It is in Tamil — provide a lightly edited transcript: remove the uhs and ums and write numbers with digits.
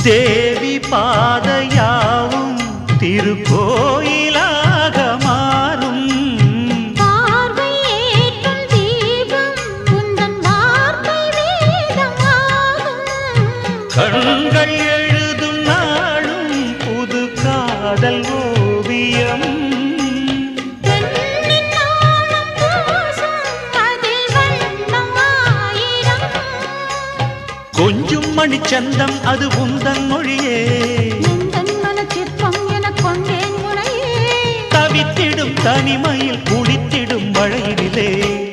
தேவி பாதையாவும் திருக்கோயிலாக மாறும். பார்வை ஏற்றும் தீபம் உந்தன் வார்த்தை வேதமாகும். கண்கள் எழுதும் நாளும் புது காதல் ஓவியம். பெண்ணின் நாணம் பூசும் அதில் வண்ணம் ஆயிரம். கொஞ்சும் மணிச்சந்தம் அது உந்தன் மொழியே. எந்தன் மனச்சிற்பம் எனக் கொண்டேன் முனையே. தவித்திடும் தனிமையில் குளித்திடும் மழையிலே